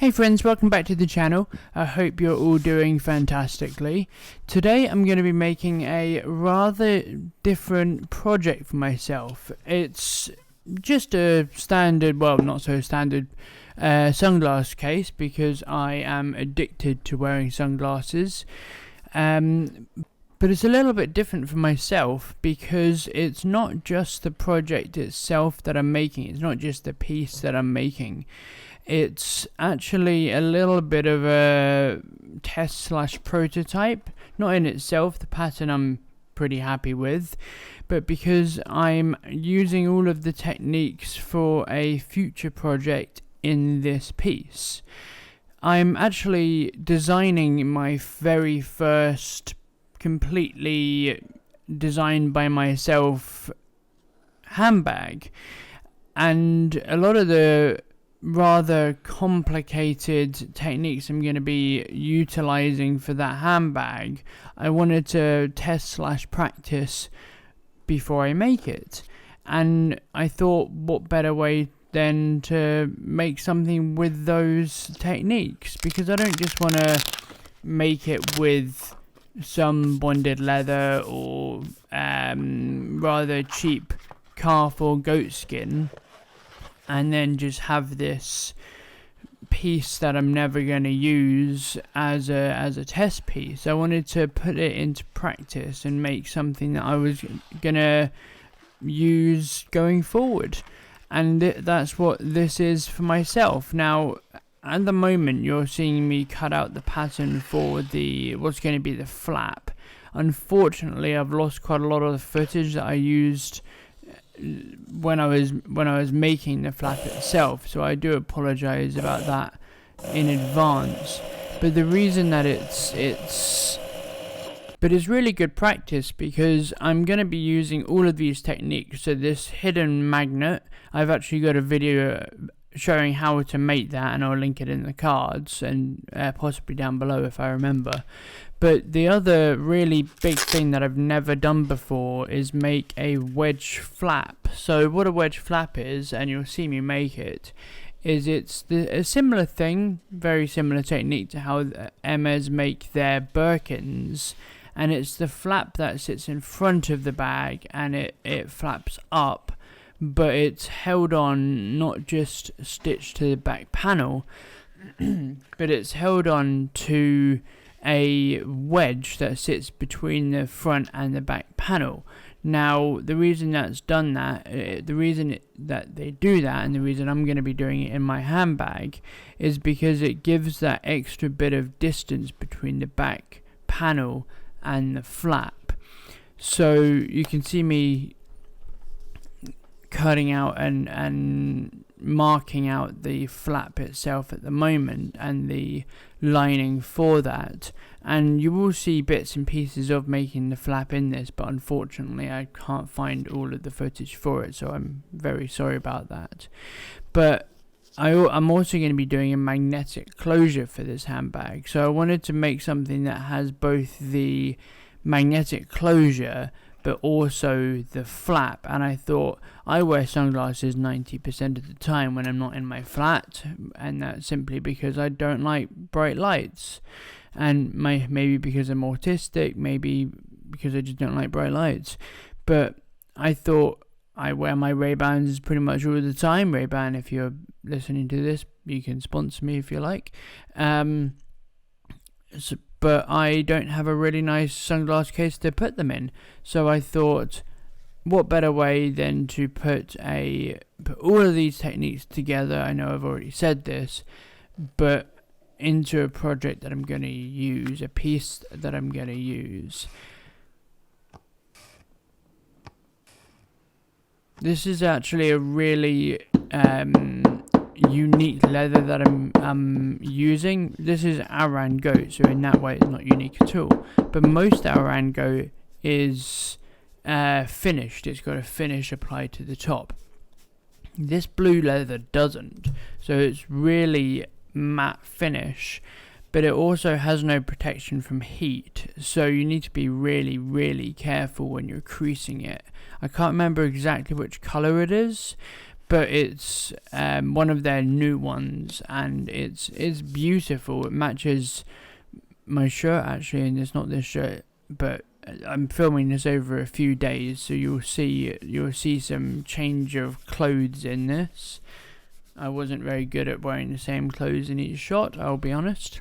Hey friends, welcome back to the channel. I hope you're all doing fantastically. Today I'm going to be making a rather different project for myself. It's just a standard, well not so standard, sunglass case because I am addicted to wearing sunglasses. But it's a little bit different for myself because it's not just the project itself that I'm making, it's not just the piece that I'm making. It's actually a little bit of a test/prototype, not in itself, the pattern I'm pretty happy with, but because I'm using all of the techniques for a future project in this piece. I'm actually designing my very first completely designed by myself handbag, and a lot of the rather complicated techniques I'm going to be utilizing for that handbag I wanted to test/practice before I make it, and I thought what better way than to make something with those techniques, because I don't just want to make it with some bonded leather or rather cheap calf or goat skin and then just have this piece that I'm never going to use as a test piece. I wanted to put it into practice and make something that I was going to use going forward, and that's what this is for myself. Now at the moment you're seeing me cut out the pattern for what's going to be the flap. Unfortunately I've lost quite a lot of the footage that I used when I was making the flap itself, so I do apologize about that in advance. But the reason that it's really good practice because I'm going to be using all of these techniques. So this hidden magnet, I've actually got a video showing how to make that, and I'll link it in the cards and possibly down below if I remember. But the other really big thing that I've never done before is make a wedge flap. So what a wedge flap is, and you'll see me make it, is it's a similar thing, very similar technique to how Hermes make their Birkins, and it's the flap that sits in front of the bag and it flaps up, but it's held on, not just stitched to the back panel, but it's held on to a wedge that sits between the front and the back panel. Now the reason that's done that, the reason that they do that, and the reason I'm going to be doing it in my handbag, is because it gives that extra bit of distance between the back panel and the flap. So you can see me cutting out and marking out the flap itself at the moment and the lining for that, and you will see bits and pieces of making the flap in this, but unfortunately I can't find all of the footage for it, so I'm very sorry about that. But I'm also going to be doing a magnetic closure for this handbag, so I wanted to make something that has both the magnetic closure but also the flap. And I thought, I wear sunglasses 90% of the time when I'm not in my flat, and that's simply because I don't like bright lights, and maybe because I'm autistic, maybe because I just don't like bright lights. But I thought, I wear my Ray-Bans pretty much all the time. Ray-Ban, if you're listening to this, you can sponsor me if you like. But I don't have a really nice sunglass case to put them in, so I thought, what better way than to put all of these techniques together, I know I've already said this, but into a project that I'm going to use, a piece that I'm going to use. This is actually a really unique leather that I'm using. This is Arango, so in that way it's not unique at all, but most Arango is finished. It's got a finish applied to the top. This blue leather doesn't, so it's really matte finish, but it also has no protection from heat, so you need to be really, really careful when you're creasing it. I can't remember exactly which color it is, but it's one of their new ones, and it's beautiful. It matches my shirt actually, and it's not this shirt, but I'm filming this over a few days, so you'll see some change of clothes in this. I wasn't very good at wearing the same clothes in each shot, I'll be honest.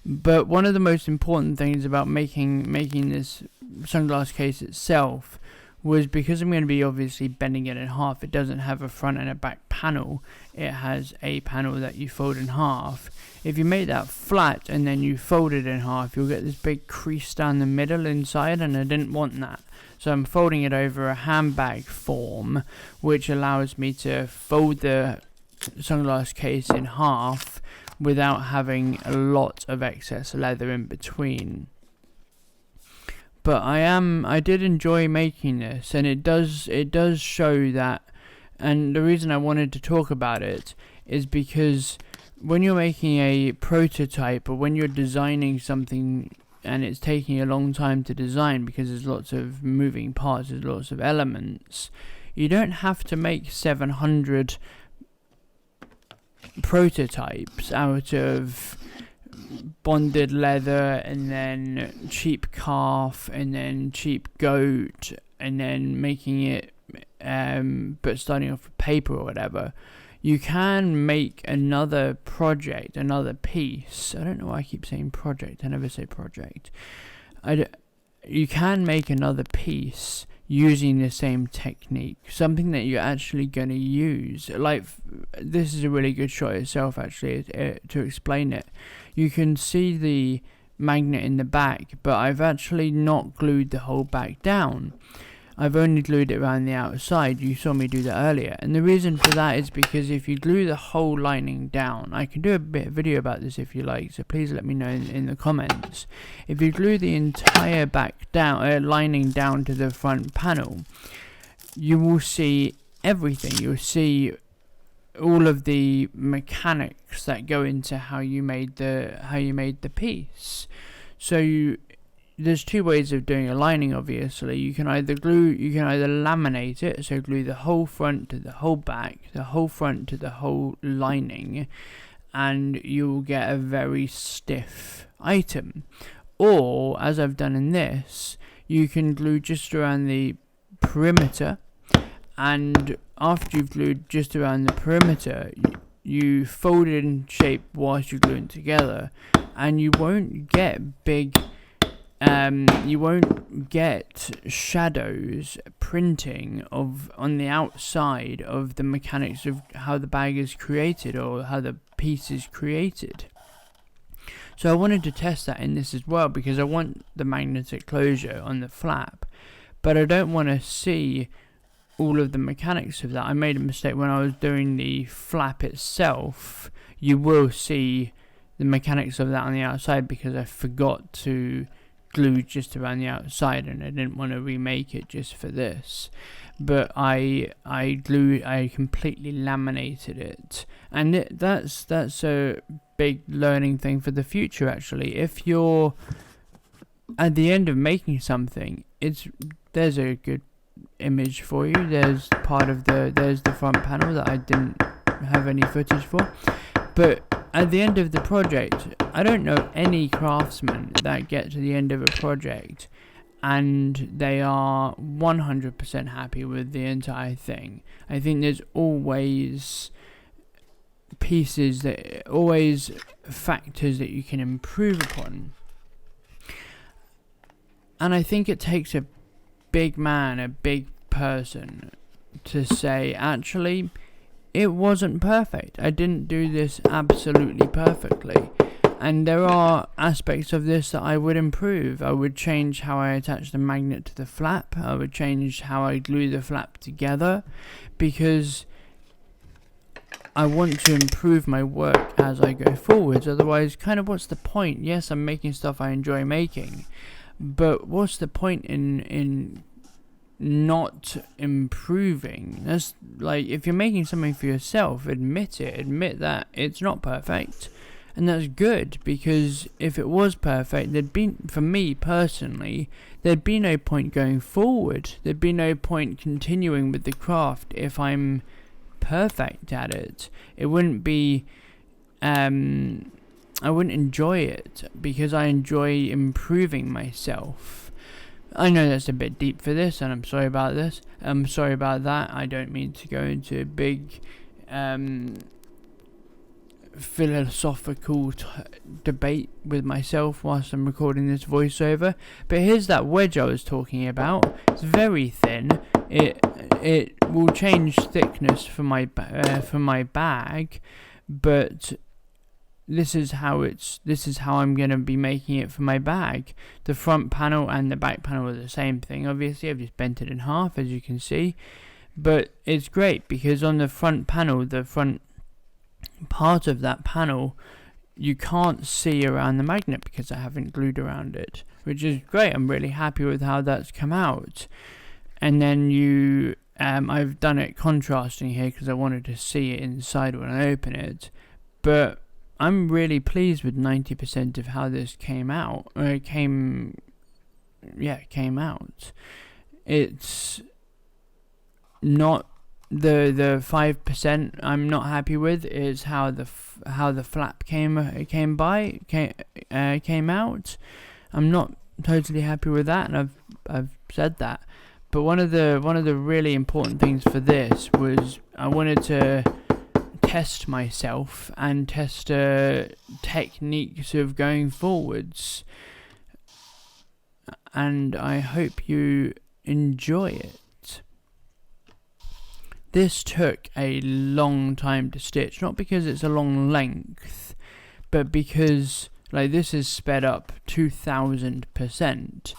But one of the most important things about making this sunglass case itself was, because I'm going to be obviously bending it in half, it doesn't have a front and a back panel. It has a panel that you fold in half. If you make that flat and then you fold it in half, you'll get this big crease down the middle inside, and I didn't want that. So I'm folding it over a handbag form, which allows me to fold the sunglass case in half without having a lot of excess leather in between. But I did enjoy making this, and it does show that. And the reason I wanted to talk about it is because when you're making a prototype, or when you're designing something and it's taking a long time to design because there's lots of moving parts, there's lots of elements, you don't have to make 700 prototypes out of bonded leather, and then cheap calf, and then cheap goat, and then making it but starting off with paper or whatever. You can make another project, another piece. I don't know why I keep saying project. I never say project. You can make another piece using the same technique, something that you're actually going to use. Like, this is a really good shot itself, actually, to explain it. You can see the magnet in the back, but I've actually not glued the whole back down. I've only glued it around the outside. You saw me do that earlier, and the reason for that is because if you glue the whole lining down, I can do a bit of video about this if you like, so please let me know in the comments. If you glue the entire back down, lining down to the front panel, you will see everything. You'll see all of the mechanics that go into how you made the piece. So there's two ways of doing a lining, obviously. You can either laminate it, so glue the whole front to the whole back, the whole front to the whole lining, and you'll get a very stiff item. Or, as I've done in this, you can glue just around the perimeter, and after you've glued just around the perimeter, you fold it in shape whilst you're gluing together, and you won't get big you won't get shadows printing on the outside of the mechanics of how the bag is created, or how the piece is created. So I wanted to test that in this as well, because I want the magnetic closure on the flap, but I don't want to see all of the mechanics of that. I made a mistake when I was doing the flap itself. You will see the mechanics of that on the outside, because I forgot to glue just around the outside, and I didn't want to remake it just for this. But I completely laminated it, and that's a big learning thing for the future. Actually, if you're at the end of making something, there's a good image for you. There's the front panel that I didn't have any footage for, but at the end of the project, I don't know any craftsman that get to the end of a project and they are 100% happy with the entire thing. I think there's always factors that you can improve upon. And I think it takes a big man, a big person, to say, actually, it wasn't perfect. I didn't do this absolutely perfectly. And there are aspects of this that I would improve. I would change how I attach the magnet to the flap. I would change how I glue the flap together, because I want to improve my work as I go forwards. Otherwise, kind of what's the point? Yes, I'm making stuff I enjoy making, but what's the point in not improving? That's like, if you're making something for yourself, admit it. Admit that it's not perfect, And that's good, because if it was perfect, for me personally, there'd be no point going forward. There'd be no point continuing with the craft if I'm perfect at it. It wouldn't be, I wouldn't enjoy it, because I enjoy improving myself. I know that's a bit deep for this, and I'm sorry about this. I'm sorry about that. I don't mean to go into a big, philosophical debate with myself whilst I'm recording this voiceover, but here's that wedge I was talking about. It's very thin. It will change thickness for my bag, but this is how I'm gonna be making it for my bag. The front panel and the back panel are the same thing. Obviously, I've just bent it in half, as you can see, but it's great because on the front panel, the front part of that panel, you can't see around the magnet because I haven't glued around it, which is great. I'm really happy with how that's come out. And then I've done it contrasting here because I wanted to see it inside when I open it, but I'm really pleased with 90% of how this came out. It came out. It's not the 5% I'm not happy with is how the flap came out. I'm not totally happy with that, and I've said that. But one of the really important things for this was I wanted to test myself and test techniques of going forwards, and I hope you enjoy it. This took a long time to stitch, not because it's a long length, but because this is sped up 2000%,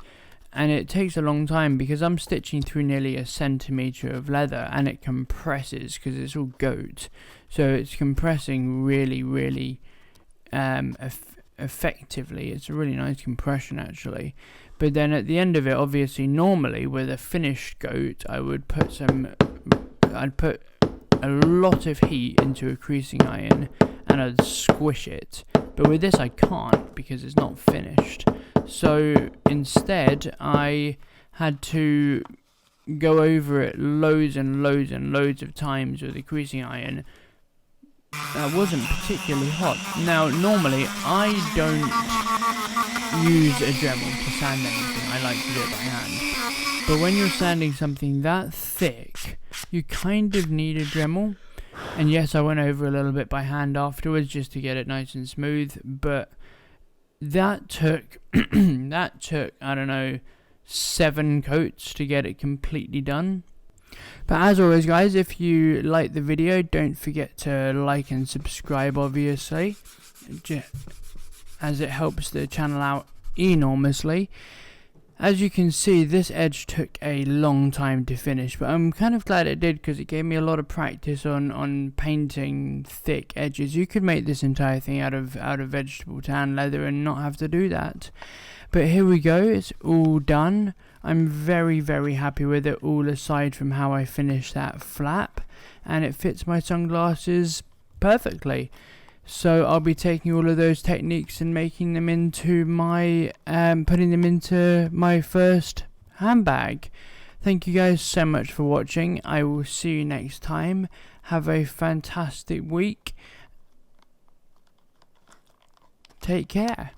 and it takes a long time because I'm stitching through nearly a centimetre of leather, and it compresses because it's all goat, so it's compressing really, really effectively. It's a really nice compression actually. But then at the end of it, obviously, normally with a finished goat, I'd put a lot of heat into a creasing iron and I'd squish it. But with this I can't because it's not finished. So instead I had to go over it loads and loads and loads of times with a creasing iron that wasn't particularly hot. Now normally I don't use a Dremel to sand anything. I like to do it by hand. But when you're sanding something that thick, you kind of need a Dremel. And yes, I went over a little bit by hand afterwards just to get it nice and smooth, but that took I don't know, 7 coats to get it completely done. But as always guys, if you like the video, don't forget to like and subscribe, obviously, as it helps the channel out enormously. As you can see, this edge took a long time to finish, but I'm kind of glad it did because it gave me a lot of practice on painting thick edges. You could make this entire thing out of vegetable tan leather and not have to do that. But here we go, it's all done. I'm very, very happy with it, all aside from how I finished that flap, and it fits my sunglasses perfectly. So I'll be taking all of those techniques and making them into my, putting them into my first handbag. Thank you guys so much for watching. I will see you next time. Have a fantastic week. Take care.